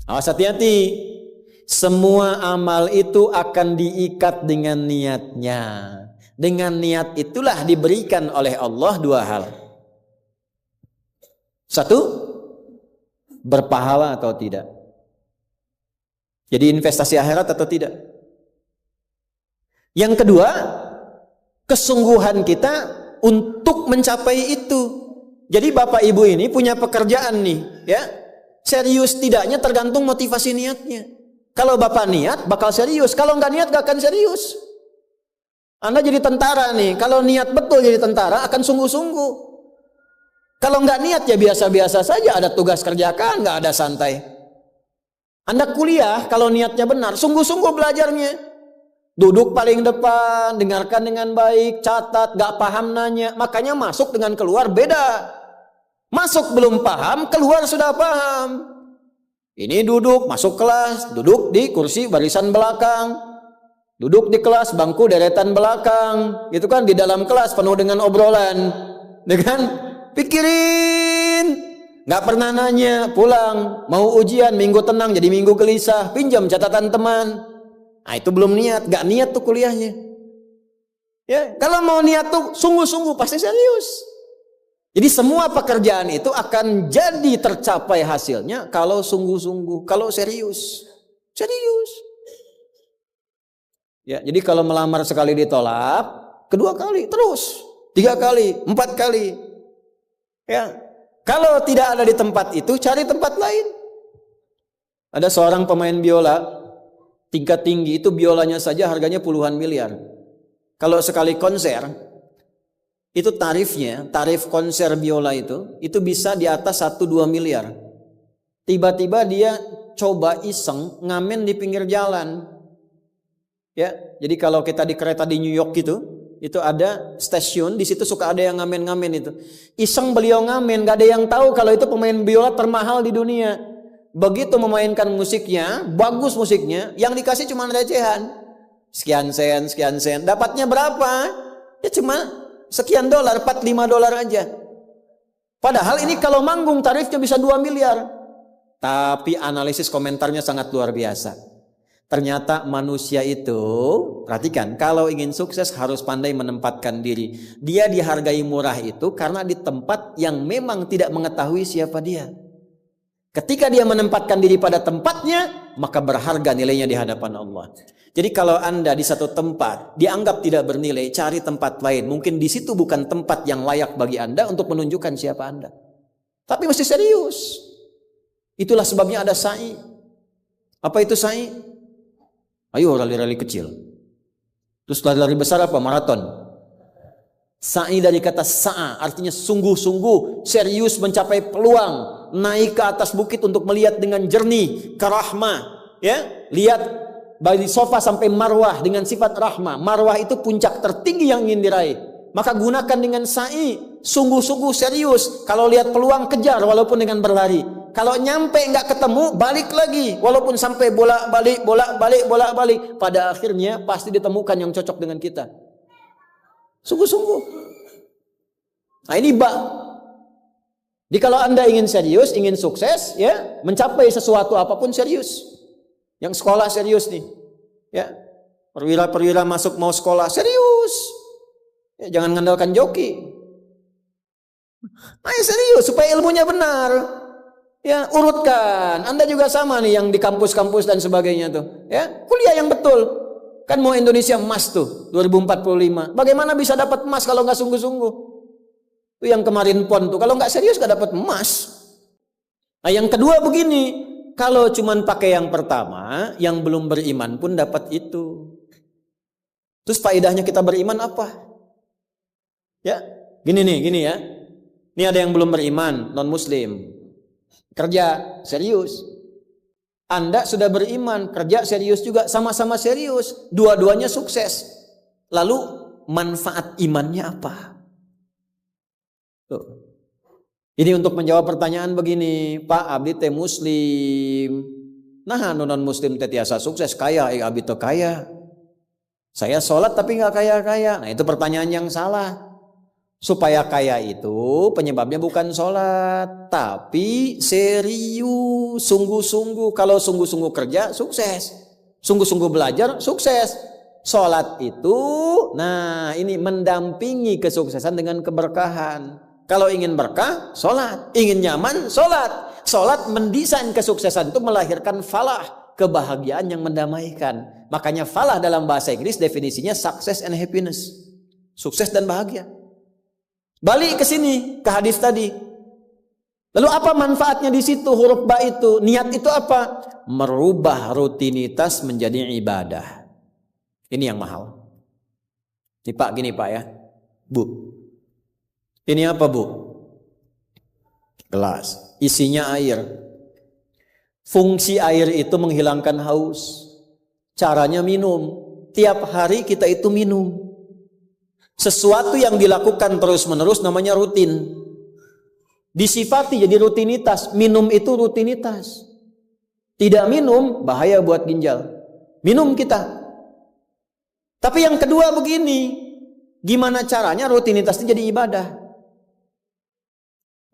Awas hati-hati. Semua amal itu akan diikat dengan niatnya. Dengan niat itulah diberikan oleh Allah dua hal. Satu, berpahala atau tidak. Jadi investasi akhirat atau tidak. Yang kedua, kesungguhan kita untuk mencapai itu. Jadi bapak ibu ini punya pekerjaan nih, ya. Serius tidaknya tergantung motivasi niatnya. Kalau bapak niat bakal serius, kalau nggak niat gak akan serius. Anda jadi tentara nih, kalau niat betul jadi tentara akan sungguh-sungguh. Kalau nggak niat ya biasa-biasa saja, ada tugas kerjakan, nggak ada santai. Anda kuliah kalau niatnya benar, sungguh-sungguh belajarnya. Duduk paling depan, dengarkan dengan baik, catat, gak paham nanya. Makanya masuk dengan keluar beda. Masuk belum paham, keluar sudah paham. Ini duduk, masuk kelas, duduk di kursi barisan belakang. Duduk di kelas, bangku deretan belakang. Gitu kan, di dalam kelas penuh dengan obrolan. Dengan pikirin. Gak pernah nanya, pulang. Mau ujian, minggu tenang jadi minggu gelisah. Pinjam catatan teman. Nah itu belum niat, gak niat tuh kuliahnya. Ya, kalau mau niat tuh sungguh-sungguh pasti serius. Jadi semua pekerjaan itu akan jadi tercapai hasilnya kalau sungguh-sungguh, kalau serius. Serius. Ya, jadi kalau melamar sekali ditolak, kedua kali, terus, 3 kali, 4 kali. Ya, kalau tidak ada di tempat itu, cari tempat lain. Ada seorang pemain biola tingkat tinggi, itu biolanya saja harganya puluhan miliar. Kalau sekali konser, itu tarif konser biola itu bisa di atas 1-2 miliar. Tiba-tiba dia coba iseng ngamen di pinggir jalan. Ya, jadi kalau kita di kereta di New York itu ada stasiun, di situ suka ada yang ngamen-ngamen itu. Iseng beliau ngamen, gak ada yang tahu kalau itu pemain biola termahal di dunia. Begitu memainkan musiknya, bagus musiknya, yang dikasih cuma recehan. Sekian sen. Dapatnya berapa? Ya cuma sekian dolar, 4-5 dolar aja. Padahal ini kalau manggung tarifnya bisa 2 miliar. Tapi analisis komentarnya sangat luar biasa. Ternyata manusia itu, perhatikan, kalau ingin sukses harus pandai menempatkan diri. Dia dihargai murah itu karena di tempat yang memang tidak mengetahui siapa dia. Ketika dia menempatkan diri pada tempatnya, maka berharga nilainya di hadapan Allah. Jadi kalau Anda di satu tempat dianggap tidak bernilai, cari tempat lain. Mungkin di situ bukan tempat yang layak bagi Anda untuk menunjukkan siapa Anda. Tapi mesti serius. Itulah sebabnya ada sa'i. Apa itu sa'i? Ayo rali-rali kecil. Terus lari-lari besar apa? Maraton. Sa'i dari kata sa'a, artinya sungguh-sungguh, serius mencapai peluang, naik ke atas bukit untuk melihat dengan jernih ke rahmah, ya. Lihat dari sofa sampai marwah dengan sifat rahmah. Marwah itu puncak tertinggi yang ingin diraih. Maka gunakan dengan sa'i, sungguh-sungguh serius. Kalau lihat peluang kejar walaupun dengan berlari. Kalau nyampe nggak ketemu, balik lagi. Walaupun sampai bolak-balik. Pada akhirnya pasti ditemukan yang cocok dengan kita. Sungguh-sungguh. Nah ini Jadi kalau Anda ingin serius, ingin sukses, ya, mencapai sesuatu apapun serius. Yang sekolah serius nih, ya, perwira mau sekolah serius. Ya, jangan mengandalkan joki. Ayo serius supaya ilmunya benar. Ya, urutkan. Anda juga sama nih yang di kampus-kampus dan sebagainya tuh. Ya, kuliah yang betul. Kan mau Indonesia emas tuh 2045. Bagaimana bisa dapat emas kalau nggak sungguh-sungguh? Itu yang kemarin PON tuh. Kalau nggak serius nggak dapat emas. Nah, yang kedua begini. Kalau cuman pakai yang pertama, yang belum beriman pun dapat itu. Terus faedahnya kita beriman apa? Ya, gini ya. Ini ada yang belum beriman, non-muslim. Kerja serius. Anda sudah beriman, kerja serius juga, sama-sama serius. Dua-duanya sukses. Lalu manfaat imannya apa? Tuh. Ini untuk menjawab pertanyaan begini, Pak abdi teh muslim. Nah, non-muslim teh tiasa sukses, kaya, abdi teh kaya. Saya sholat tapi nggak kaya-kaya. Nah, itu pertanyaan yang salah. Supaya kaya itu penyebabnya bukan sholat, tapi serius, sungguh-sungguh. Kalau sungguh-sungguh kerja, sukses. Sungguh-sungguh belajar, sukses. Sholat itu, nah ini mendampingi kesuksesan dengan keberkahan. Kalau ingin berkah, sholat. Ingin nyaman, sholat. Sholat mendesain kesuksesan itu melahirkan falah, kebahagiaan yang mendamaikan. Makanya falah dalam bahasa Inggris definisinya success and happiness. Sukses dan bahagia. Balik ke sini, ke hadis tadi. Lalu apa manfaatnya di situ huruf ba itu? Niat itu apa? Merubah rutinitas menjadi ibadah. Ini yang mahal. Ini Pak, gini Pak ya. Bu. Ini apa Bu? Gelas. Isinya air. Fungsi air itu menghilangkan haus. Caranya minum. Tiap hari kita itu minum. Sesuatu yang dilakukan terus-menerus namanya rutin. Disifati jadi rutinitas. Minum itu rutinitas. Tidak minum bahaya buat ginjal. Minum kita. Tapi yang kedua begini. Gimana caranya rutinitas itu jadi ibadah?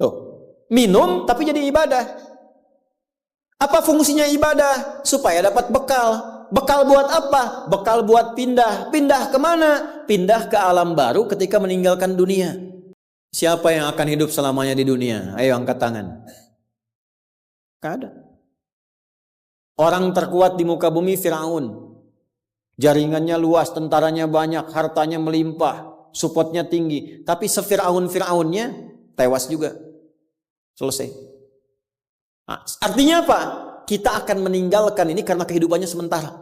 Tuh, minum tapi jadi ibadah. Apa fungsinya ibadah? Supaya dapat bekal. Bekal buat apa? Bekal buat pindah. Pindah kemana? Pindah ke alam baru ketika meninggalkan dunia. Siapa yang akan hidup selamanya di dunia? Ayo angkat tangan. Gak ada. Orang terkuat di muka bumi Firaun. Jaringannya luas, tentaranya banyak, hartanya melimpah, supportnya tinggi. Tapi se-Firaun-Firaunnya tewas juga. Selesai. Nah, artinya apa? Kita akan meninggalkan ini karena kehidupannya sementara.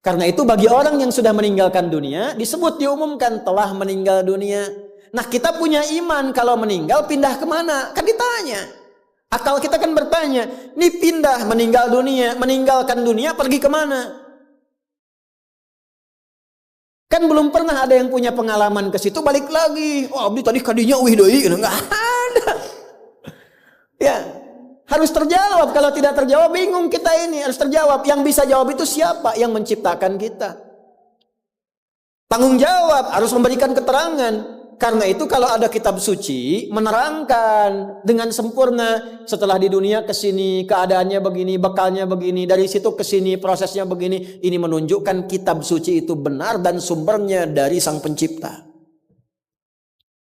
Karena itu bagi orang yang sudah meninggalkan dunia, disebut diumumkan telah meninggal dunia. Nah kita punya iman kalau meninggal pindah kemana? Kan ditanya. Akal kita kan bertanya, ini pindah meninggal dunia, meninggalkan dunia pergi kemana? Kan belum pernah ada yang punya pengalaman ke situ balik lagi. Oh abdi tadi kadinya wih doi, enggak ada. Ya. Harus terjawab. Kalau tidak terjawab bingung kita ini. Harus terjawab. Yang bisa jawab itu siapa? Yang menciptakan kita. Tanggung jawab. Harus memberikan keterangan. Karena itu kalau ada kitab suci menerangkan dengan sempurna. Setelah di dunia ke sini keadaannya begini, bekalnya begini, dari situ ke sini prosesnya begini. Ini menunjukkan kitab suci itu benar dan sumbernya dari Sang Pencipta.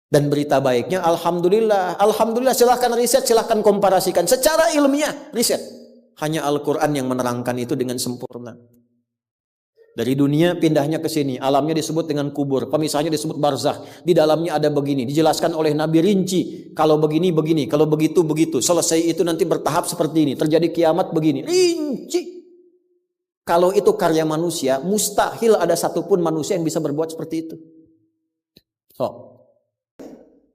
Dan berita baiknya, Alhamdulillah. Alhamdulillah, silahkan riset, silahkan komparasikan. Secara ilmiah, riset. Hanya Al-Quran yang menerangkan itu dengan sempurna. Dari dunia pindahnya ke sini. Alamnya disebut dengan kubur. Pemisahnya disebut barzakh. Di dalamnya ada begini. Dijelaskan oleh Nabi rinci. Kalau begini, begini. Kalau begitu, begitu. Selesai itu nanti bertahap seperti ini. Terjadi kiamat begini. Rinci. Kalau itu karya manusia, mustahil ada satupun manusia yang bisa berbuat seperti itu.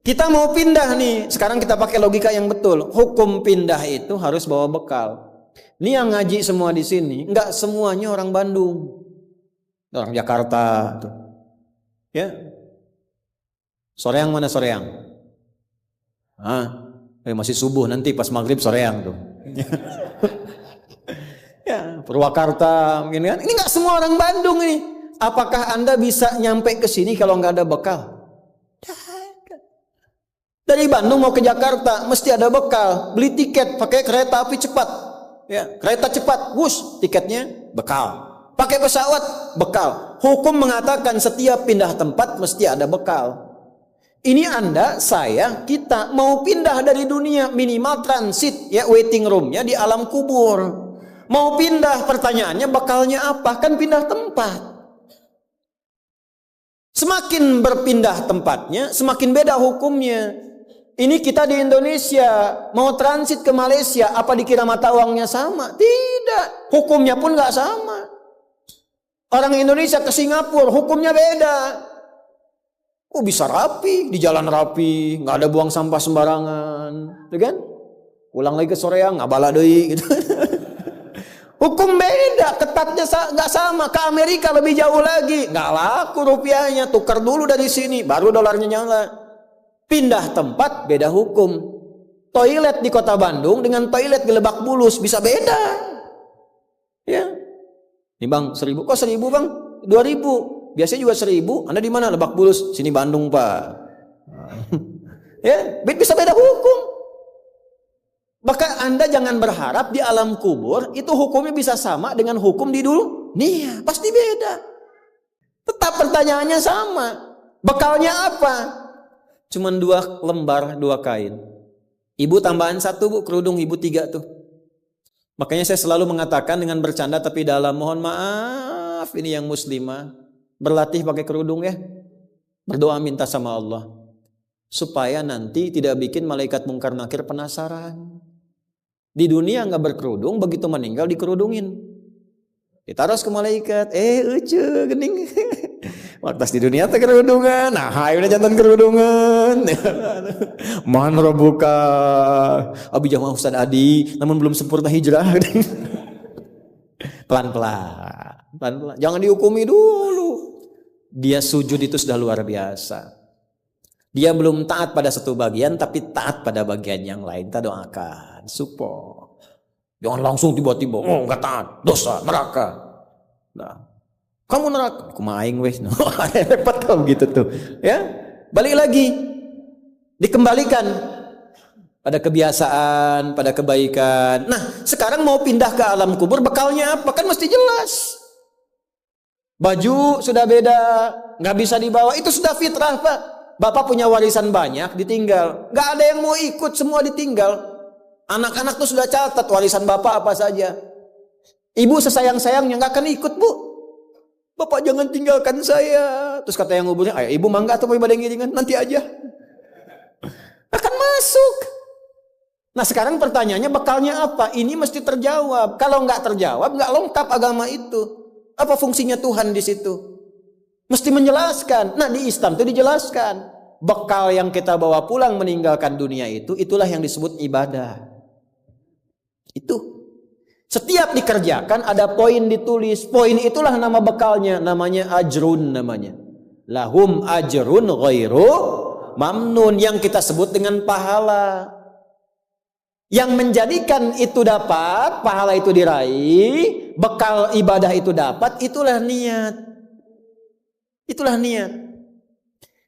Kita mau pindah nih. Sekarang kita pakai logika yang betul. Hukum pindah itu harus bawa bekal. Ini yang ngaji semua di sini, enggak semuanya orang Bandung. Orang Jakarta tuh. Ya. Soreang mana Soreang? Masih subuh nanti pas maghrib Soreang tuh. Ya, Purwakarta mungkin kan. Ini enggak semua orang Bandung ini. Apakah Anda bisa nyampe ke sini kalau enggak ada bekal? Dari Bandung mau ke Jakarta mesti ada bekal. Beli tiket pakai kereta api cepat. Ya, kereta cepat, wush, tiketnya bekal. Pakai pesawat, bekal. Hukum mengatakan setiap pindah tempat mesti ada bekal. Ini Anda, saya, kita mau pindah dari dunia minimal transit, ya waiting roomnya di alam kubur. Mau pindah, pertanyaannya bekalnya apa? Kan pindah tempat. Semakin berpindah tempatnya, semakin beda hukumnya. Ini kita di Indonesia mau transit ke Malaysia, apa dikira mata uangnya sama? Tidak, hukumnya pun nggak sama. Orang Indonesia ke Singapura, hukumnya beda. Oh bisa rapi, di jalan rapi, nggak ada buang sampah sembarangan, gitu kan? Pulang lagi ke Soreang, nggak bala deui, gitu. Hukum beda, ketatnya nggak sama. Ke Amerika lebih jauh lagi, nggak laku rupiahnya, tukar dulu dari sini, baru dolarnya nyala. Pindah tempat beda hukum. Toilet di kota Bandung dengan toilet di Lebak Bulus bisa beda. Ya. Ini bang 1.000, kok 1.000 bang? 2.000. Biasanya juga 1.000. Anda di mana? Lebak Bulus. Sini Bandung pak. Ya, bisa beda hukum. Maka Anda jangan berharap di alam kubur itu hukumnya bisa sama dengan hukum di dunia. Pasti beda. Tetap pertanyaannya sama. Bekalnya apa? Cuman 2 lembar, 2 kain. Ibu tambahan 1 bu, kerudung ibu 3 tuh. Makanya saya selalu mengatakan dengan bercanda tapi dalam, mohon maaf ini yang muslimah, berlatih pakai kerudung ya. Berdoa minta sama Allah supaya nanti tidak bikin malaikat mungkar nakir penasaran. Di dunia nggak berkerudung, begitu meninggal dikerudungin, ditaruh ke malaikat. Ucu gening. Waktu di dunia teh kerudungan, nah udah jantan kerudungan. Man rabbuka, abi jamaah Ustaz Adi, namun belum sempurna hijrah. Pelan-pelan, jangan dihukumi dulu. Dia sujud itu sudah luar biasa. Dia belum taat pada satu bagian, tapi taat pada bagian yang lain. Kita doakan, support. Jangan langsung tiba-tiba, nggak taat, dosa, neraka. Nah. Kamu neraka, aku maing weh. Repot kalau gitu tuh. Ya, balik lagi, dikembalikan pada kebiasaan, pada kebaikan. Nah, sekarang mau pindah ke alam kubur, bekalnya apa? Kan mesti jelas. Baju sudah beda, nggak bisa dibawa. Itu sudah fitrah Pak. Bapak punya warisan banyak, ditinggal. Nggak ada yang mau ikut, semua ditinggal. Anak-anak tuh sudah catat warisan bapak apa saja. Ibu sesayang-sayangnya nggak akan ikut bu. Bapak jangan tinggalkan saya. Terus kata yang nguburnya, ayo ibu mangga atau mau ibadah ngiringan, nanti aja. Akan masuk. Nah sekarang pertanyaannya bekalnya apa? Ini mesti terjawab. Kalau nggak terjawab, nggak lengkap agama itu. Apa fungsinya Tuhan di situ? Mesti menjelaskan. Nah di Islam itu dijelaskan. Bekal yang kita bawa pulang meninggalkan dunia itu, itulah yang disebut ibadah. Itu. Setiap dikerjakan ada poin ditulis. Poin itulah nama bekalnya. Namanya ajrun namanya. Lahum ajrun ghairu mamnun. Yang kita sebut dengan pahala. Yang menjadikan itu dapat, pahala itu diraih, bekal ibadah itu dapat, itulah niat. Itulah niat.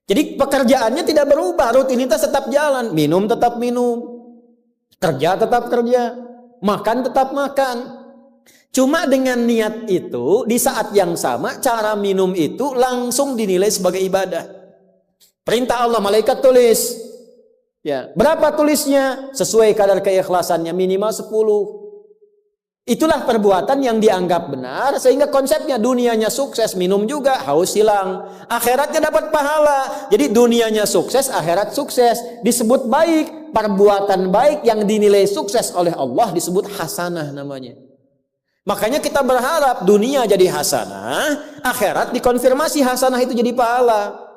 Jadi pekerjaannya tidak berubah. Rutinitas tetap jalan. Minum tetap minum. Kerja tetap kerja. Makan tetap makan. Cuma dengan niat itu di saat yang sama cara minum itu langsung dinilai sebagai ibadah. Perintah Allah, malaikat tulis. Ya, berapa tulisnya? Sesuai kadar keikhlasannya, minimal 10. Itulah perbuatan yang dianggap benar sehingga konsepnya dunianya sukses, minum juga, haus hilang. Akhiratnya dapat pahala. Jadi dunianya sukses, akhirat sukses. Disebut baik. Perbuatan baik yang dinilai sukses oleh Allah disebut hasanah namanya. Makanya kita berharap dunia jadi hasanah, akhirat dikonfirmasi hasanah itu jadi pahala.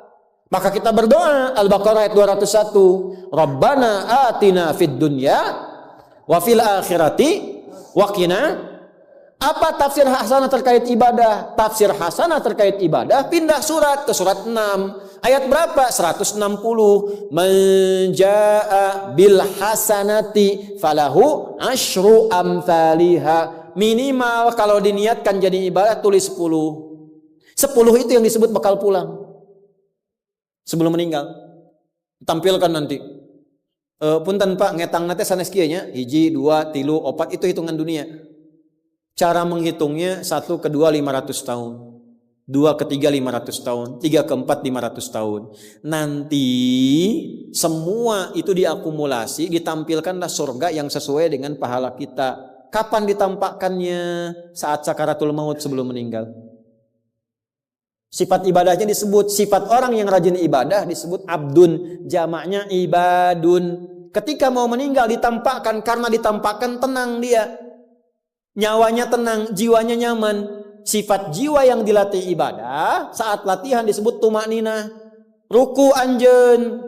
Maka kita berdoa, Al-Baqarah ayat 201, Rabbana atina fid dunya wa fil akhirati wa qina. Apa tafsir hasanah terkait ibadah? Tafsir hasanah terkait ibadah pindah surat ke surat 6. Ayat berapa? 160. Man jaa bil hasanati falahu asyru amthaliha. Minimal kalau diniatkan jadi ibadah tulis 10. 10 itu yang disebut bekal pulang. Sebelum meninggal. Tampilkan nanti. Punten Pak ngetang nate sanes kieu nya 1, 2, 3, 4 itu hitungan dunia. Cara menghitungnya 1 ke 2 500 tahun. 2 ke 3 500 tahun. 3 ke 4 500 tahun. Nanti semua itu diakumulasi, ditampilkanlah surga yang sesuai dengan pahala kita. Kapan ditampakkannya? Saat sakaratul maut sebelum meninggal. Sifat ibadahnya disebut, sifat orang yang rajin ibadah disebut abdun, jamaknya ibadun. Ketika mau meninggal ditampakkan, karena ditampakkan tenang dia. Nyawanya tenang, jiwanya nyaman. Sifat jiwa yang dilatih ibadah saat latihan disebut tumakninah. Ruku anjeun,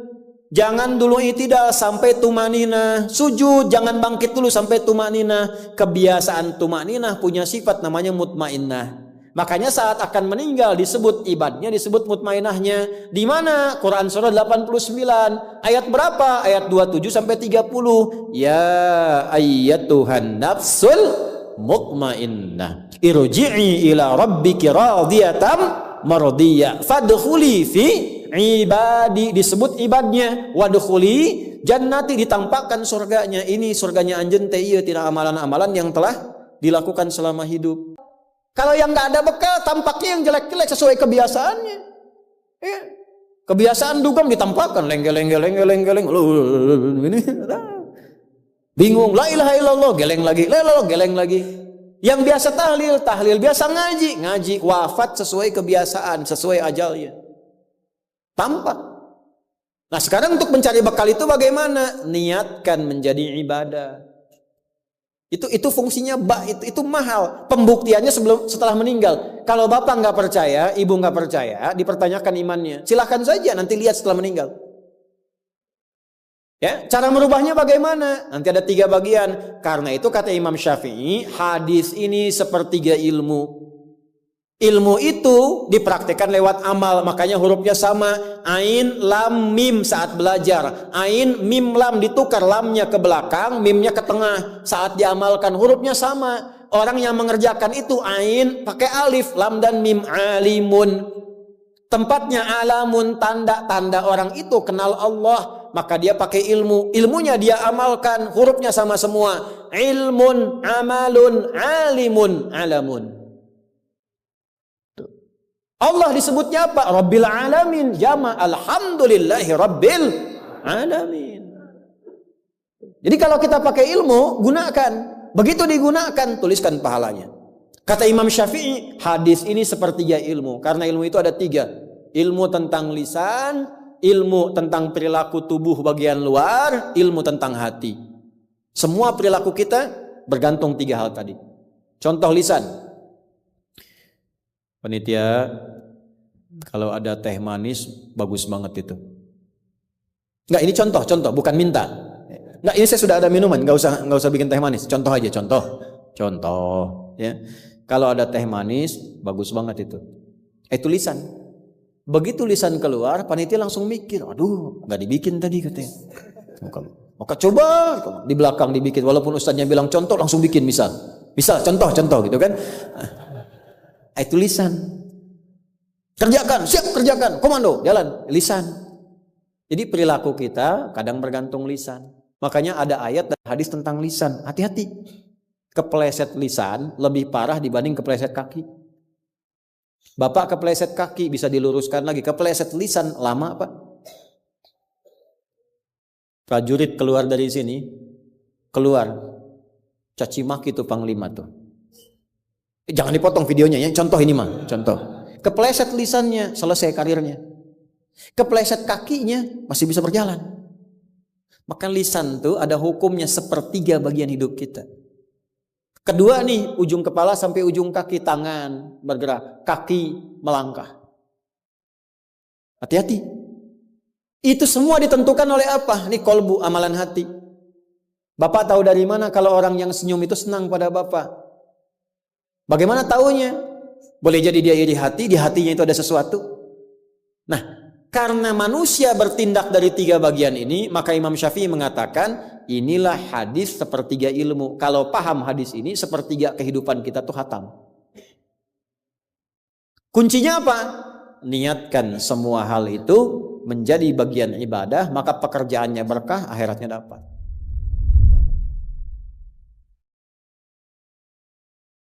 jangan dulu i'tidal sampai tumakninah. Sujud jangan bangkit dulu sampai tumakninah. Kebiasaan tumakninah punya sifat namanya mutmainnah. Makanya saat akan meninggal disebut ibadahnya, disebut mutmainahnya. Di mana? Quran surah 89 ayat berapa? Ayat 27 sampai 30. Ya ayyatuhan nafsul mutmainnah irji'i ila rabbiki radiyatan mardiyah fadkhuli fi ibadi, disebut ibadnya. Wadkhuli jannati, ditampakkan surganya. Ini surganya anjeun teh ieu tina amalan-amalan yang telah dilakukan selama hidup. Kalau yang nggak ada bekal, tampaknya yang jelek-jelek sesuai kebiasaannya. Ya. Kebiasaan dugem ditampakkan leng-geleng. Ini bingung, la ilaha illallah, geleng lagi, la ilaha geleng lagi. Yang biasa tahlil, biasa ngaji, wafat sesuai kebiasaan, sesuai ajalnya. Tampak. Nah, sekarang untuk mencari bekal itu bagaimana? Niatkan menjadi ibadah. Itu fungsinya itu mahal. Pembuktiannya setelah meninggal. Kalau bapak nggak percaya, ibu nggak percaya, dipertanyakan imannya. Silahkan saja nanti lihat setelah meninggal. Ya, cara merubahnya bagaimana? Nanti ada 3 bagian. Karena itu kata Imam Syafi'i, hadis ini sepertiga ilmu. Ilmu itu dipraktikkan lewat amal, makanya hurufnya sama. Ain, lam, mim saat belajar. Ain, mim, lam ditukar, lamnya ke belakang, mimnya ke tengah. Saat diamalkan hurufnya sama. Orang yang mengerjakan itu ain pakai alif, lam dan mim, alimun. Tempatnya alamun, tanda-tanda orang itu kenal Allah, maka dia pakai ilmu. Ilmunya dia amalkan, hurufnya sama semua. Ilmun, amalun, alimun, alamun. Allah disebutnya apa? Rabbil alamin, jama alhamdulillahi rabbil alamin. Jadi kalau kita pakai ilmu, gunakan. Begitu digunakan, tuliskan pahalanya. Kata Imam Syafi'i, hadis ini sepertiga ilmu. Karena ilmu itu ada 3. Ilmu tentang lisan, ilmu tentang perilaku tubuh bagian luar, ilmu tentang hati. Semua perilaku kita bergantung 3 hal tadi. Contoh lisan. Panitia, kalau ada teh manis, bagus banget itu. Enggak, ini contoh, bukan minta. Enggak, ini saya sudah ada minuman, enggak usah bikin teh manis. Contoh aja, contoh, ya. Kalau ada teh manis, bagus banget itu. Itu lisan. Begitu lisan keluar, panitia langsung mikir, aduh, enggak dibikin tadi katanya. Maka coba di belakang dibikin, walaupun ustaznya bilang contoh, langsung bikin misal contoh gitu kan. Itu lisan. Kerjakan, siap kerjakan, komando, jalan, lisan. Jadi perilaku kita kadang bergantung lisan. Makanya ada ayat dan hadis tentang lisan. Hati-hati. Kepleset lisan lebih parah dibanding kepleset kaki. Bapak kepleset kaki bisa diluruskan lagi. Kepleset lisan lama Pak. Prajurit keluar dari sini, caci maki tuh panglima tuh. Jangan dipotong videonya ya. Contoh ini mah, contoh. Kepleset lisannya, selesai karirnya. Kepleset kakinya, masih bisa berjalan. Maka lisan tuh ada hukumnya sepertiga bagian hidup kita. Kedua nih, ujung kepala sampai ujung kaki, tangan bergerak, kaki melangkah. Hati-hati. Itu semua ditentukan oleh apa? Nih kolbu, amalan hati. Bapak tahu dari mana kalau orang yang senyum itu senang pada Bapak? Bagaimana taunya? Boleh jadi dia iri hati, di hatinya itu ada sesuatu. Nah, karena manusia bertindak dari 3 bagian ini, maka Imam Syafi'i mengatakan, inilah hadis sepertiga ilmu. Kalau paham hadis ini, sepertiga kehidupan kita tuh hatam. Kuncinya apa? Niatkan semua hal itu menjadi bagian ibadah, maka pekerjaannya berkah, akhiratnya dapat.